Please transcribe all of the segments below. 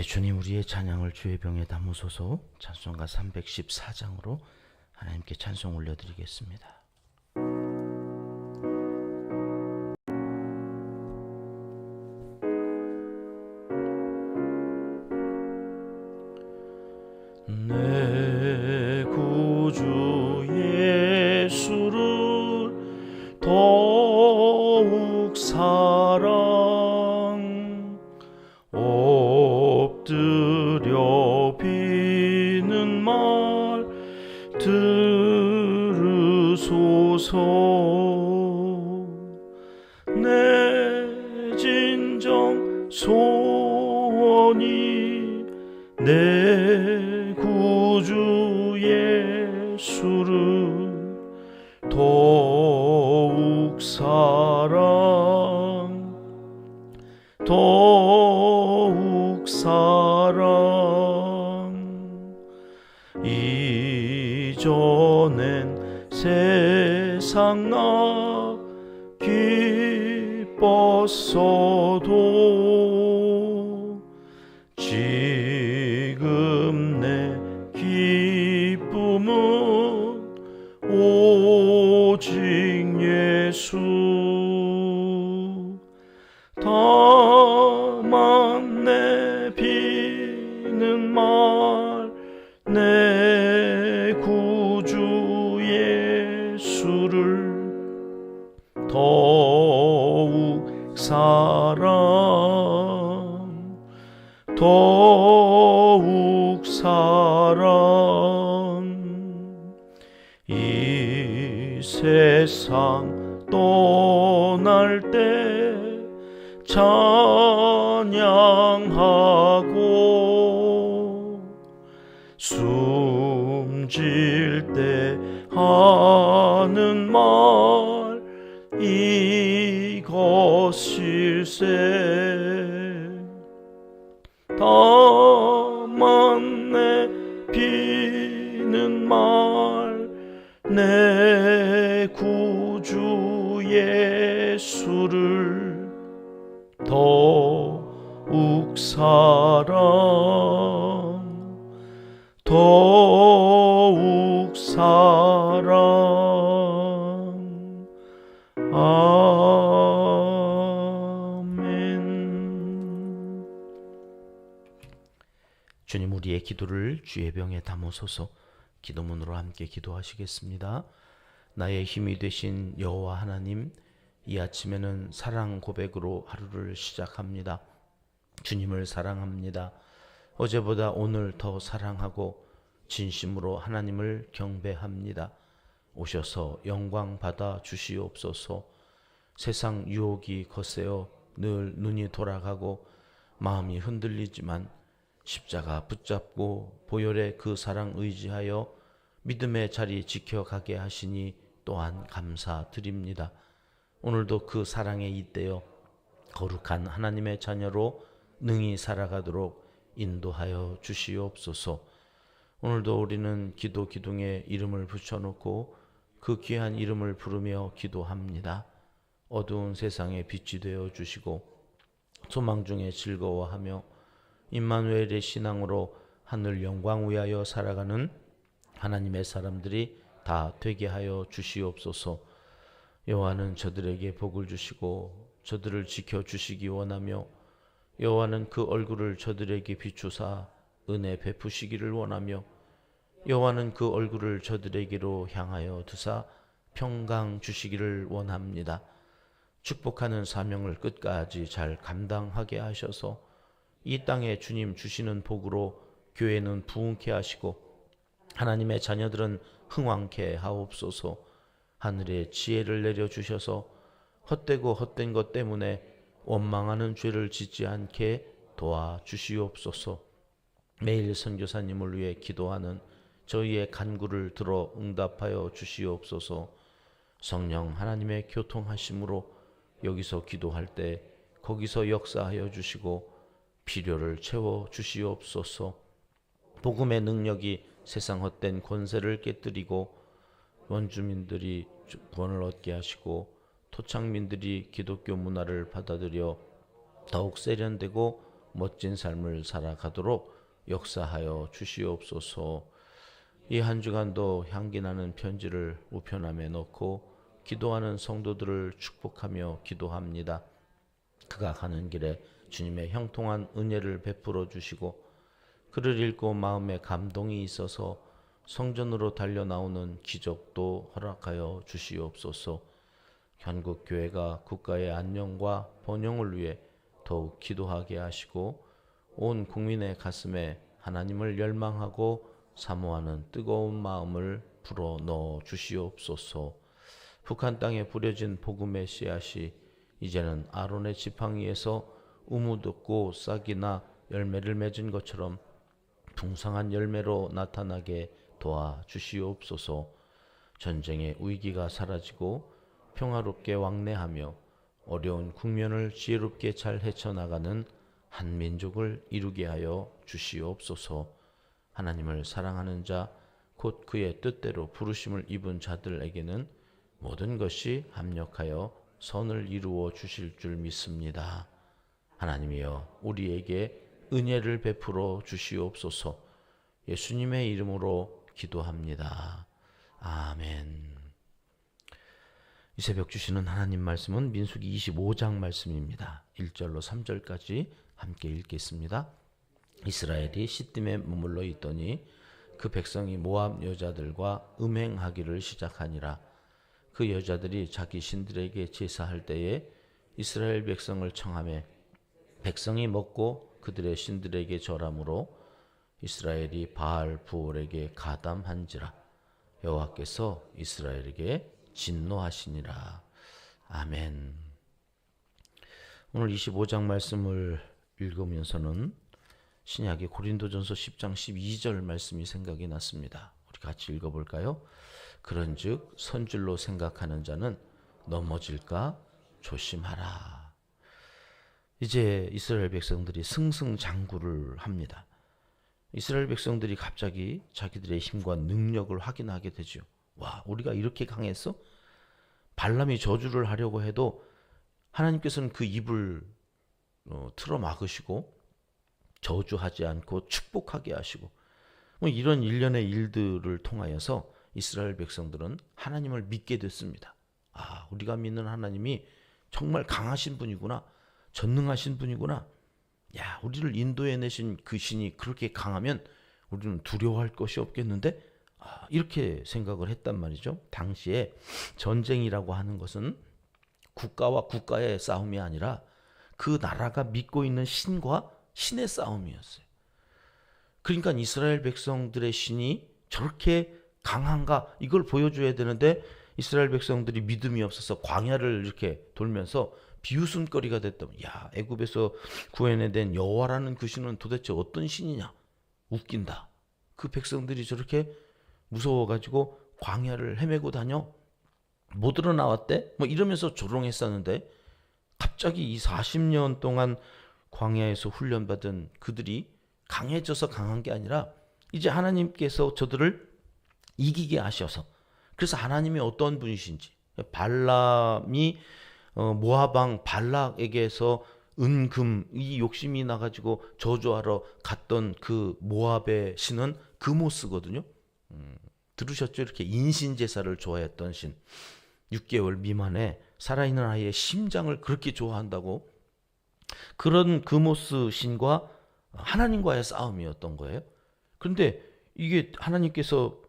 주님, 우리의 찬양을 주의 병에 담으소서. 찬송가 314장으로 하나님께 찬송 올려드리겠습니다. 내 구주 예수를 더욱 사랑 엎드려 비는 말 들으소서. 내 진정 소원이 내 구주 예수를 더욱 사랑 이전엔 세상 나 기뻤어도 지금 내 기쁨은 오직 예수. 다만 내 비는 말 내 구주 예수를 더욱 사랑 이 세상 떠날 때 찬양하고 숨질 때 하는 말 이것일세. 다만 내 비는 말 내 구주 예수를 더욱 사랑 아멘. 주님, 우리의 기도를 주의 병에 담으소서. 기도문으로 함께 기도하시겠습니다. 나의 힘이 되신 여호와 하나님, 이 아침에는 사랑 고백으로 하루를 시작합니다. 주님을 사랑합니다. 어제보다 오늘 더 사랑하고 진심으로 하나님을 경배합니다. 오셔서 영광 받아 주시옵소서. 세상 유혹이 거세어 늘 눈이 돌아가고 마음이 흔들리지만 십자가 붙잡고 보혈의 그 사랑 의지하여 믿음의 자리 지켜가게 하시니 또한 감사드립니다. 오늘도 그 사랑에 잇대어 거룩한 하나님의 자녀로 능히 살아가도록 인도하여 주시옵소서. 오늘도 우리는 기도 기둥에 이름을 붙여놓고 그 귀한 이름을 부르며 기도합니다. 어두운 세상에 빛이 되어 주시고 소망 중에 즐거워하며 임마누엘의 신앙으로 하늘 영광 위하여 살아가는 하나님의 사람들이 다 되게 하여 주시옵소서. 여호와는 저들에게 복을 주시고 저들을 지켜주시기 원하며 여호와는 그 얼굴을 저들에게 비추사 은혜 베푸시기를 원하며 여호와는 그 얼굴을 저들에게로 향하여 두사 평강 주시기를 원합니다. 축복하는 사명을 끝까지 잘 감당하게 하셔서 이 땅에 주님 주시는 복으로 교회는 부흥케 하시고 하나님의 자녀들은 흥왕케 하옵소서. 하늘에 지혜를 내려주셔서 헛되고 헛된 것 때문에 원망하는 죄를 짓지 않게 도와주시옵소서. 매일 선교사님을 위해 기도하는 저희의 간구를 들어 응답하여 주시옵소서. 성령 하나님의 교통하심으로 여기서 기도할 때 거기서 역사하여 주시고 필요를 채워 주시옵소서. 복음의 능력이 세상 헛된 권세를 깨뜨리고 원주민들이 구원을 얻게 하시고 토착민들이 기독교 문화를 받아들여 더욱 세련되고 멋진 삶을 살아가도록 역사하여 주시옵소서. 이 한 주간도 향기나는 편지를 우편함에 넣고 기도하는 성도들을 축복하며 기도합니다. 그가 가는 길에 주님의 형통한 은혜를 베풀어 주시고 그를 읽고 마음에 감동이 있어서 성전으로 달려 나오는 기적도 허락하여 주시옵소서. 한국 교회가 국가의 안녕과 번영을 위해 더욱 기도하게 하시고 온 국민의 가슴에 하나님을 열망하고 사모하는 뜨거운 마음을 불어넣어 주시옵소서. 북한 땅에 뿌려진 복음의 씨앗이 이제는 아론의 지팡이에서 우무듣고 싹이나 열매를 맺은 것처럼 풍성한 열매로 나타나게 도와주시옵소서. 전쟁의 위기가 사라지고 평화롭게 왕래하며 어려운 국면을 지혜롭게 잘 헤쳐나가는 한 민족을 이루게 하여 주시옵소서. 하나님을 사랑하는 자, 곧 그의 뜻대로 부르심을 입은 자들에게는 모든 것이 합력하여 선을 이루어 주실 줄 믿습니다. 하나님이여 우리에게 은혜를 베풀어 주시옵소서. 예수님의 이름으로 기도합니다. 아멘. 이 새벽 주시는 하나님 말씀은 민수기 25장 말씀입니다. 1절로 3절까지 함께 읽겠습니다. 이스라엘이 시딤에 머물러 있더니 그 백성이 모압 여자들과 음행하기를 시작하니라. 그 여자들이 자기 신들에게 제사할 때에 이스라엘 백성을 청하매 백성이 먹고 그들의 신들에게 절함으로 이스라엘이 바알 부올에게 가담한지라. 여호와께서 이스라엘에게 진노하시니라. 아멘. 오늘 25장 말씀을 읽으면서는 신약의 고린도전서 10장 12절 말씀이 생각이 났습니다. 우리 같이 읽어볼까요? 그런즉 선줄로 생각하는 자는 넘어질까 조심하라. 이제 이스라엘 백성들이 승승장구를 합니다. 이스라엘 백성들이 갑자기 자기들의 힘과 능력을 확인하게 되죠. 와, 우리가 이렇게 강했어? 발람이 저주를 하려고 해도 하나님께서는 그 입을 틀어 막으시고 저주하지 않고 축복하게 하시고 이런 일련의 일들을 통하여서 이스라엘 백성들은 하나님을 믿게 됐습니다. 아, 우리가 믿는 하나님이 정말 강하신 분이구나. 전능하신 분이구나. 야, 우리를 인도해내신 그 신이 그렇게 강하면 우리는 두려워할 것이 없겠는데? 이렇게 생각을 했단 말이죠. 당시에 전쟁이라고 하는 것은 국가와 국가의 싸움이 아니라 그 나라가 믿고 있는 신과 신의 싸움이었어요. 그러니까 이스라엘 백성들의 신이 저렇게 강한가 이걸 보여줘야 되는데 이스라엘 백성들이 믿음이 없어서 광야를 이렇게 돌면서 비웃음거리가 됐다면, 야, 애굽에서 구해내된 여호와라는 그 신은 도대체 어떤 신이냐? 웃긴다. 그 백성들이 저렇게 무서워가지고 광야를 헤매고 다녀? 못 들어나왔대? 이러면서 조롱했었는데 갑자기 이 40년 동안 광야에서 훈련받은 그들이 강해져서 강한 게 아니라 이제 하나님께서 저들을 이기게 하셔서, 그래서 하나님이 어떤 분이신지, 발람이 모압 왕 발락에게서 은금 이 욕심이 나가지고 저주하러 갔던 그 모압의 신은 그모스거든요. 들으셨죠? 이렇게 인신제사를 좋아했던 신. 6개월 미만에 살아있는 아이의 심장을 그렇게 좋아한다고. 그런 그모스 신과 하나님과의 싸움이었던 거예요. 그런데 이게 하나님께서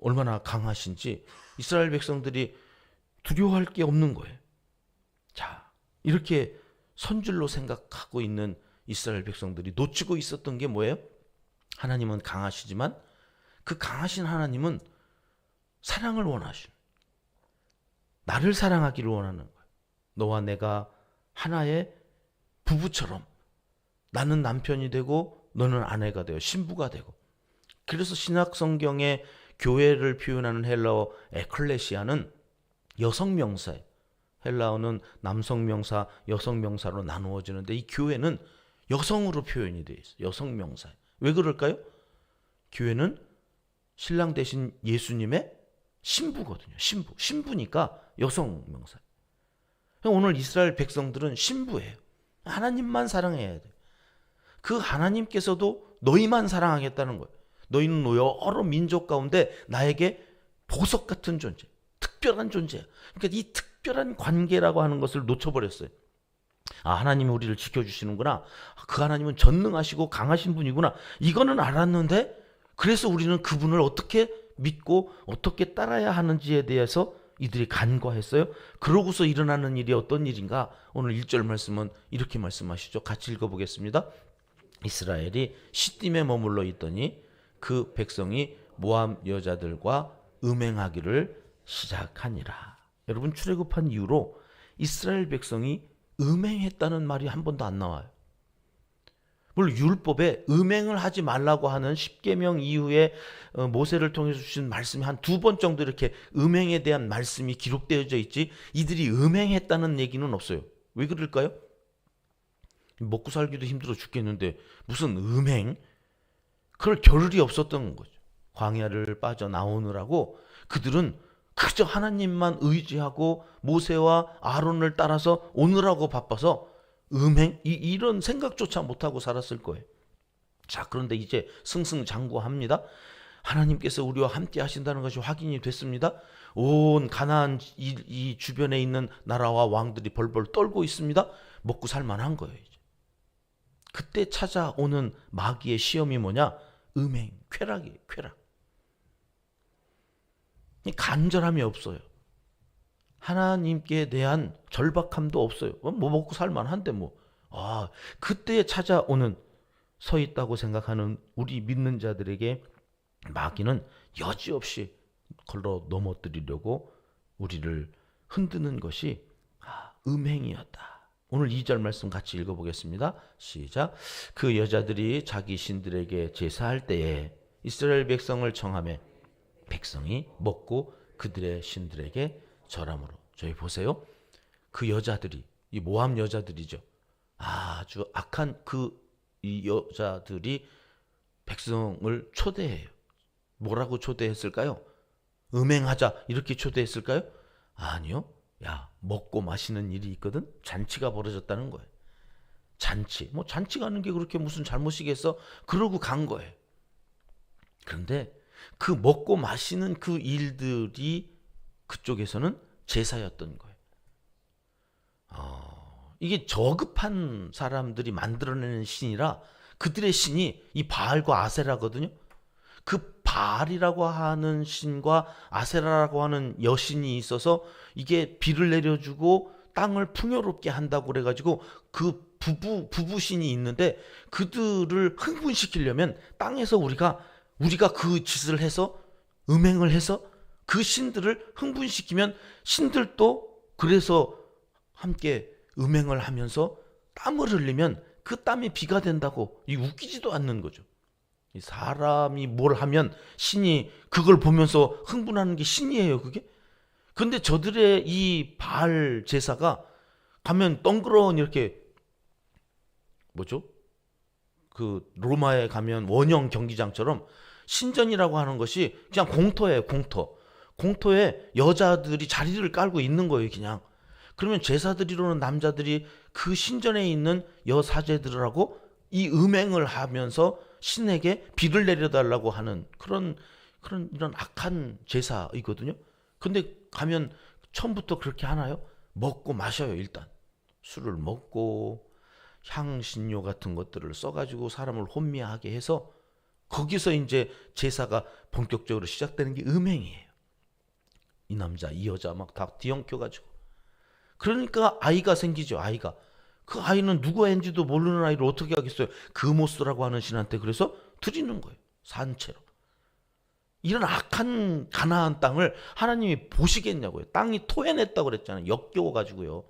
얼마나 강하신지 이스라엘 백성들이 두려워할 게 없는 거예요. 자, 이렇게 선줄로 생각하고 있는 이스라엘 백성들이 놓치고 있었던 게 뭐예요? 하나님은 강하시지만 그 강하신 하나님은 사랑을 원하시는, 나를 사랑하기를 원하는 거예요. 너와 내가 하나의 부부처럼 나는 남편이 되고 너는 아내가 되어 신부가 되고. 그래서 신약 성경의 교회를 표현하는 헬라어 에클레시아는 여성 명사예요. 헬라어는 남성 명사, 여성 명사로 나누어지는데 이 교회는 여성으로 표현이 되어 있어요. 여성 명사예요. 왜 그럴까요? 교회는 신랑 대신 예수님의 신부거든요. 신부. 신부니까 여성 명사예요. 오늘 이스라엘 백성들은 신부예요. 하나님만 사랑해야 돼요. 그 하나님께서도 너희만 사랑하겠다는 거예요. 너희는 여러 민족 가운데 나에게 보석 같은 존재, 특별한 존재야. 그러니까 이 특별한 관계라고 하는 것을 놓쳐버렸어요. 아, 하나님이 우리를 지켜주시는구나. 그 하나님은 전능하시고 강하신 분이구나. 이거는 알았는데, 그래서 우리는 그분을 어떻게 믿고 어떻게 따라야 하는지에 대해서 이들이 간과했어요. 그러고서 일어나는 일이 어떤 일인가? 오늘 1절 말씀은 이렇게 말씀하시죠. 같이 읽어보겠습니다. 이스라엘이 시딤에 머물러 있더니 그 백성이 모압 여자들과 음행하기를 시작하니라. 여러분, 출애굽한 이후로 이스라엘 백성이 음행했다는 말이 한 번도 안 나와요. 물론 율법에 음행을 하지 말라고 하는 십계명 이후에 모세를 통해서 주신 말씀이 한 2번 정도 이렇게 음행에 대한 말씀이 기록되어져 있지, 이들이 음행했다는 얘기는 없어요. 왜 그럴까요? 먹고 살기도 힘들어 죽겠는데 무슨 음행? 그럴 겨를이 없었던 거죠. 광야를 빠져나오느라고 그들은 그저 하나님만 의지하고 모세와 아론을 따라서 오느라고 바빠서 음행? 이런 생각조차 못하고 살았을 거예요. 자, 그런데 이제 승승장구합니다. 하나님께서 우리와 함께 하신다는 것이 확인이 됐습니다. 온 가나안 이 주변에 있는 나라와 왕들이 벌벌 떨고 있습니다. 먹고 살만한 거예요. 이제. 그때 찾아오는 마귀의 시험이 뭐냐? 음행, 쾌락이에요. 쾌락. 간절함이 없어요. 하나님께 대한 절박함도 없어요. 뭐 먹고 살만한데 뭐. 아, 그때에 찾아오는 서 있다고 생각하는 우리 믿는 자들에게 마귀는 여지없이 걸러 넘어뜨리려고 우리를 흔드는 것이 음행이었다. 오늘 2절 말씀 같이 읽어보겠습니다. 시작. 그 여자들이 자기 신들에게 제사할 때에 이스라엘 백성을 청하며 백성이 먹고 그들의 신들에게 절함으로. 저희 보세요. 그 여자들이, 이 모압 여자들이죠. 아주 악한 이 여자들이 백성을 초대해요. 뭐라고 초대했을까요? 음행하자 이렇게 초대했을까요? 아니요. 야, 먹고 마시는 일이 있거든. 잔치가 벌어졌다는 거예요. 잔치. 뭐 잔치 가는 게 그렇게 무슨 잘못이겠어? 그러고 간 거예요. 그런데 그 먹고 마시는 그 일들이 그쪽에서는 제사였던 거예요. 이게 저급한 사람들이 만들어내는 신이라 그들의 신이 이 바알과 아세라거든요. 그 바알이라고 하는 신과 아세라라고 하는 여신이 있어서 이게 비를 내려주고 땅을 풍요롭게 한다고 그래가지고 그 부부신이 있는데 그들을 흥분시키려면 땅에서 우리가 그 짓을 해서 음행을 해서 그 신들을 흥분시키면 신들도 그래서 함께 음행을 하면서 땀을 흘리면 그 땀이 비가 된다고. 이 웃기지도 않는 거죠. 이 사람이 뭘 하면 신이 그걸 보면서 흥분하는 게 신이에요, 그게. 근데 저들의 이 바알 제사가 가면 덩그러니 이렇게 뭐죠? 그 로마에 가면 원형 경기장처럼 신전이라고 하는 것이 그냥 공터예요, 공터. 공터에 여자들이 자리를 깔고 있는 거예요, 그냥. 그러면 제사 드리러 오는 남자들이 그 신전에 있는 여사제들하고 이 음행을 하면서 신에게 비를 내려달라고 하는 그런 이런 악한 제사이거든요. 근데 가면 처음부터 그렇게 하나요? 먹고 마셔요, 일단. 술을 먹고 향신료 같은 것들을 써가지고 사람을 혼미하게 해서 거기서 이제 제사가 본격적으로 시작되는 게 음행이에요. 이 남자, 이 여자 막 다 뒤엉켜가지고. 그러니까 아이가 생기죠, 아이가. 그 아이는 누구 애인지도 모르는 아이를 어떻게 하겠어요? 그모스라고 하는 신한테 그래서 드리는 거예요, 산채로. 이런 악한 가나안 땅을 하나님이 보시겠냐고요. 땅이 토해냈다고 그랬잖아요, 역겨워가지고요.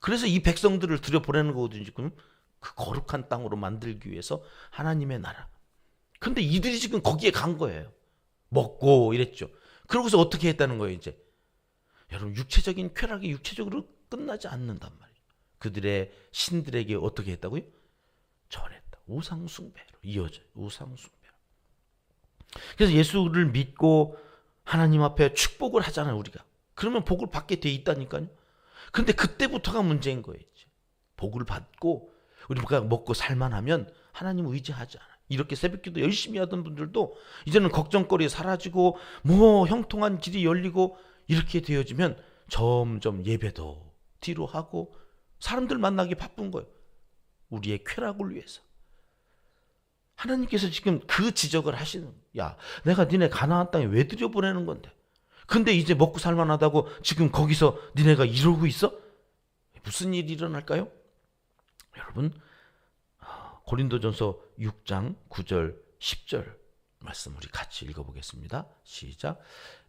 그래서 이 백성들을 들여보내는 거거든요, 지금. 그 거룩한 땅으로 만들기 위해서 하나님의 나라. 근데 이들이 지금 거기에 간 거예요. 먹고 이랬죠. 그러고서 어떻게 했다는 거예요, 이제. 여러분, 육체적인 쾌락이 육체적으로 끝나지 않는단 말이에요. 그들의 신들에게 어떻게 했다고요? 절했다. 우상숭배로 이어져요. 우상숭배로. 그래서 예수를 믿고 하나님 앞에 축복을 하잖아요, 우리가. 그러면 복을 받게 돼 있다니까요. 근데 그때부터가 문제인 거예요. 이제. 복을 받고 우리가 먹고 살만하면 하나님 의지하지 않아요. 이렇게 새벽기도 열심히 하던 분들도 이제는 걱정거리 사라지고 뭐 형통한 길이 열리고 이렇게 되어지면 점점 예배도 뒤로 하고 사람들 만나기 바쁜 거예요. 우리의 쾌락을 위해서. 하나님께서 지금 그 지적을 하시는 거예요. 야, 내가 니네 가나안 땅에 왜 들여보내는 건데? 근데 이제 먹고 살만하다고 지금 거기서 니네가 이러고 있어? 무슨 일이 일어날까요? 여러분, 고린도전서 6장 9절 10절 말씀 우리 같이 읽어보겠습니다. 시작.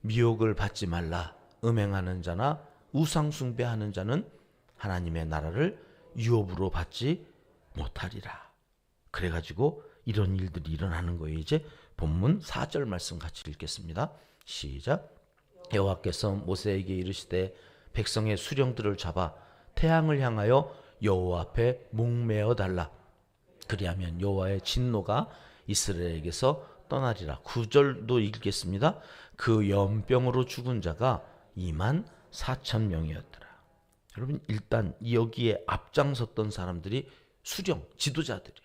미혹을 받지 말라. 음행하는 자나 우상 숭배하는 자는 하나님의 나라를 유업으로 받지 못하리라. 그래가지고 이런 일들이 일어나는 거예요. 이제 본문 4절 말씀 같이 읽겠습니다. 시작. 여호와께서 모세에게 이르시되 백성의 수령들을 잡아 태양을 향하여 여호와 앞에 목매어 달라. 그리하면 여호와의 진노가 이스라엘에게서 떠나리라. 9절도 읽겠습니다. 그 연병으로 죽은 자가 24,000명이었더라. 여러분, 일단 여기에 앞장섰던 사람들이 수령, 지도자들이에요.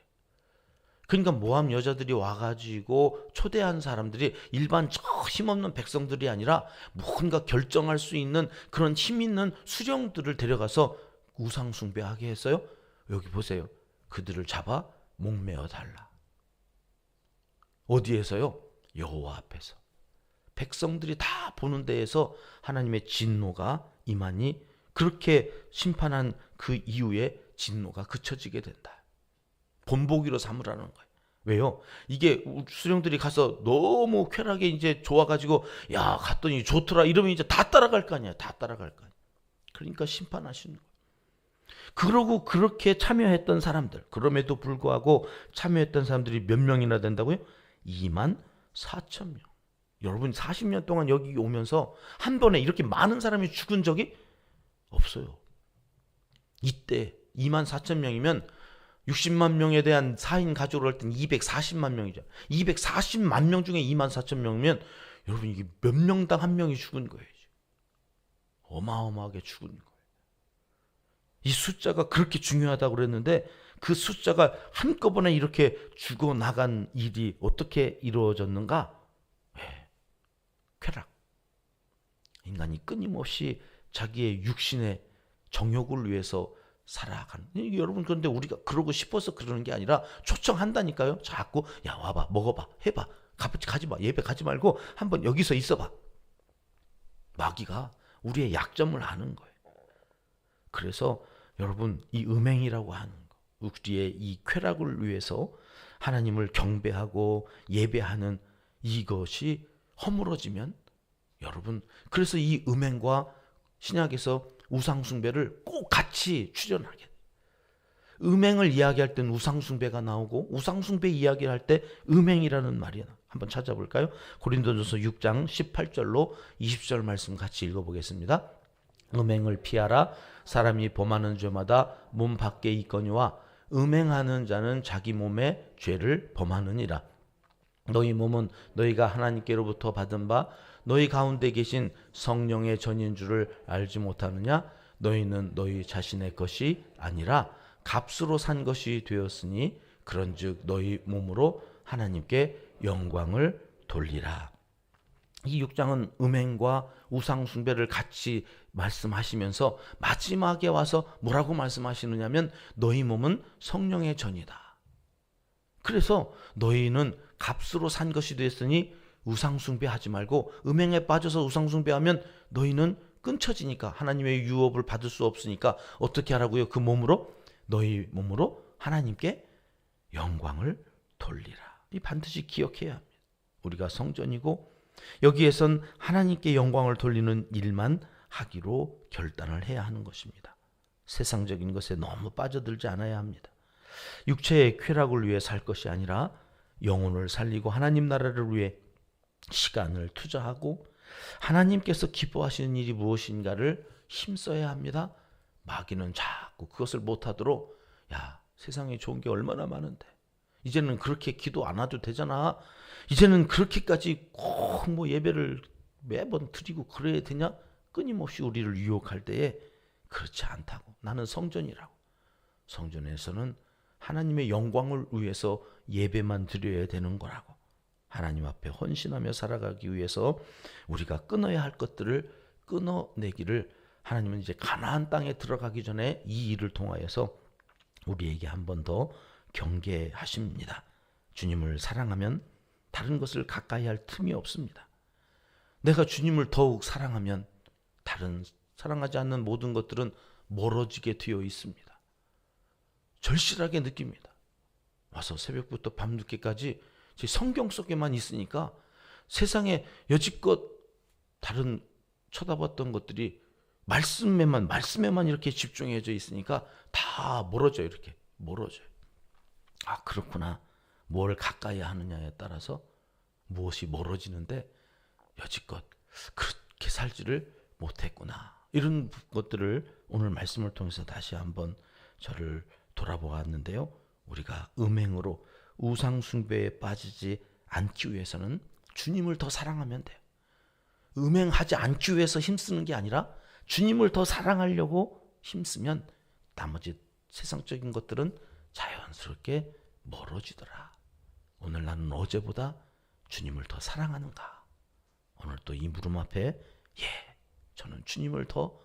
그러니까 모함 여자들이 와가지고 초대한 사람들이 일반 저 힘없는 백성들이 아니라 뭔가 결정할 수 있는 그런 힘 있는 수령들을 데려가서 우상 숭배하게 했어요. 여기 보세요. 그들을 잡아 목매어 달라. 어디에서요? 여호와 앞에서. 백성들이 다 보는 데에서 하나님의 진노가 임하니 그렇게 심판한 그 이후에 진노가 그쳐지게 된다. 본보기로 삼으라는 거예요. 왜요? 이게 수령들이 가서 너무 쾌락에 이제 좋아가지고 야 갔더니 좋더라 이러면 이제 다 따라갈 거 아니야. 다 따라갈 거 아니야. 그러니까 심판하시는 거예요. 그러고 그렇게 참여했던 사람들, 그럼에도 불구하고 참여했던 사람들이 몇 명이나 된다고요? 24,000명. 여러분 40년 동안 여기 오면서 한 번에 이렇게 많은 사람이 죽은 적이 없어요. 이때 24,000명이면 60만 명에 대한 사인 가족을 할 때는 240만 명이죠. 240만 명 중에 24,000명이면 여러분 이게 몇 명당 한 명이 죽은 거예요. 어마어마하게 죽은 거예요. 이 숫자가 그렇게 중요하다고 그랬는데 그 숫자가 한꺼번에 이렇게 죽어나간 일이 어떻게 이루어졌는가? 쾌락. 인간이 끊임없이 자기의 육신의 정욕을 위해서 살아가는. 여러분 그런데 우리가 그러고 싶어서 그러는 게 아니라 초청한다니까요. 자꾸 야 와봐 먹어봐 해봐 가지 마 예배 가지 말고 한번 여기서 있어봐. 마귀가 우리의 약점을 아는 거예요. 그래서 여러분 이 음행이라고 하는 거 우리의 이 쾌락을 위해서 하나님을 경배하고 예배하는 이것이 허물어지면 여러분 그래서 이 음행과 신약에서 우상숭배를 꼭 같이 추전하게 돼요. 음행을 이야기할 땐 우상숭배가 나오고 우상숭배 이야기를 할 때 음행이라는 말이 한번 찾아볼까요? 고린도전서 6장 18절로 20절 말씀 같이 읽어보겠습니다. 음행을 피하라. 사람이 범하는 죄마다 몸 밖에 있거니와 음행하는 자는 자기 몸에 죄를 범하느니라. 너희 몸은 너희가 하나님께로부터 받은 바 너희 가운데 계신 성령의 전인 줄을 알지 못하느냐? 너희는 너희 자신의 것이 아니라 값으로 산 것이 되었으니 그런즉 너희 몸으로 하나님께 영광을 돌리라. 이 6장은 음행과 우상 숭배를 같이 말씀하시면서 마지막에 와서 뭐라고 말씀하시느냐면 너희 몸은 성령의 전이다. 그래서 너희는 값으로 산 것이 됐으니 우상숭배하지 말고 음행에 빠져서 우상숭배하면 너희는 끊쳐지니까 하나님의 유업을 받을 수 없으니까 어떻게 하라고요? 그 몸으로 너희 몸으로 하나님께 영광을 돌리라. 이 반드시 기억해야 합니다. 우리가 성전이고 여기에선 하나님께 영광을 돌리는 일만 하기로 결단을 해야 하는 것입니다. 세상적인 것에 너무 빠져들지 않아야 합니다. 육체의 쾌락을 위해 살 것이 아니라 영혼을 살리고 하나님 나라를 위해 시간을 투자하고 하나님께서 기뻐하시는 일이 무엇인가를 힘써야 합니다. 마귀는 자꾸 그것을 못하도록 야 세상에 좋은 게 얼마나 많은데 이제는 그렇게 기도 안 해도 되잖아. 이제는 그렇게까지 꼭 뭐 예배를 매번 드리고 그래야 되냐? 끊임없이 우리를 유혹할 때에 그렇지 않다고. 나는 성전이라고. 성전에서는 하나님의 영광을 위해서 예배만 드려야 되는 거라고. 하나님 앞에 헌신하며 살아가기 위해서 우리가 끊어야 할 것들을 끊어내기를 하나님은 이제 가나안 땅에 들어가기 전에 이 일을 통하여서 우리에게 한 번 더 경계하십니다. 주님을 사랑하면 다른 것을 가까이 할 틈이 없습니다. 내가 주님을 더욱 사랑하면 다른 사랑하지 않는 모든 것들은 멀어지게 되어 있습니다. 절실하게 느낍니다. 와서 새벽부터 밤늦게까지 제 성경 속에만 있으니까 세상에 여지껏 다른 쳐다봤던 것들이 말씀에만 이렇게 집중해져 있으니까 다 멀어져요. 이렇게 멀어져요. 아, 그렇구나. 뭘 가까이 하느냐에 따라서 무엇이 멀어지는데 여지껏 그렇게 살지를 못했구나. 이런 것들을 오늘 말씀을 통해서 다시 한번 저를 돌아보았는데요. 우리가 음행으로 우상 숭배에 빠지지 않기 위해서는 주님을 더 사랑하면 돼요. 음행하지 않기 위해서 힘쓰는 게 아니라 주님을 더 사랑하려고 힘쓰면 나머지 세상적인 것들은 자연스럽게 멀어지더라. 오늘 나는 어제보다 주님을 더 사랑하는가? 오늘 또 이 물음 앞에 저는 주님을 더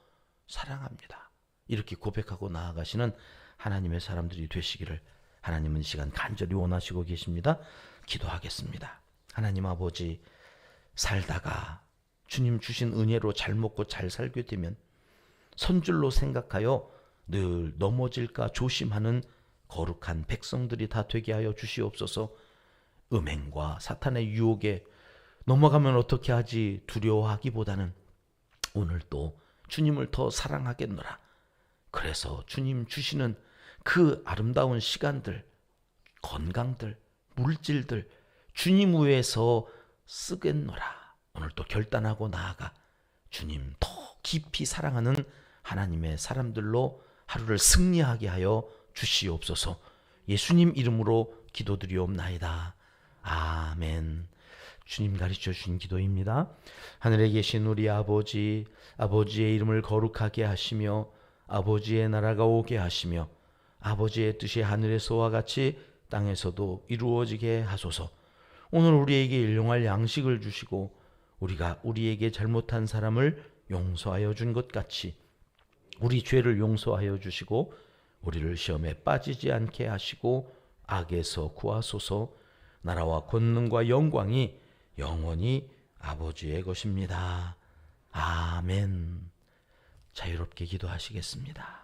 사랑합니다. 이렇게 고백하고 나아가시는 하나님의 사람들이 되시기를 하나님은 이 시간 간절히 원하시고 계십니다. 기도하겠습니다. 하나님 아버지, 살다가 주님 주신 은혜로 잘 먹고 잘 살게 되면 선줄로 생각하여 늘 넘어질까 조심하는 거룩한 백성들이 다 되게 하여 주시옵소서. 음행과 사탄의 유혹에 넘어가면 어떻게 하지 두려워하기보다는 오늘 또 주님을 더 사랑하겠노라. 그래서 주님 주시는 그 아름다운 시간들, 건강들, 물질들 주님 위해서 쓰겠노라. 오늘 또 결단하고 나아가 주님 더 깊이 사랑하는 하나님의 사람들로 하루를 승리하게 하여 주시옵소서. 예수님 이름으로 기도드리옵나이다. 아멘. 주님 가르쳐 주신 기도입니다. 하늘에 계신 우리 아버지, 아버지의 이름을 거룩하게 하시며 아버지의 나라가 오게 하시며 아버지의 뜻이 하늘에서와 같이 땅에서도 이루어지게 하소서. 오늘 우리에게 일용할 양식을 주시고 우리가 우리에게 잘못한 사람을 용서하여 준 것 같이 우리 죄를 용서하여 주시고 우리를 시험에 빠지지 않게 하시고 악에서 구하소서. 나라와 권능과 영광이 영원히 아버지의 것입니다. 아멘. 자유롭게 기도하시겠습니다.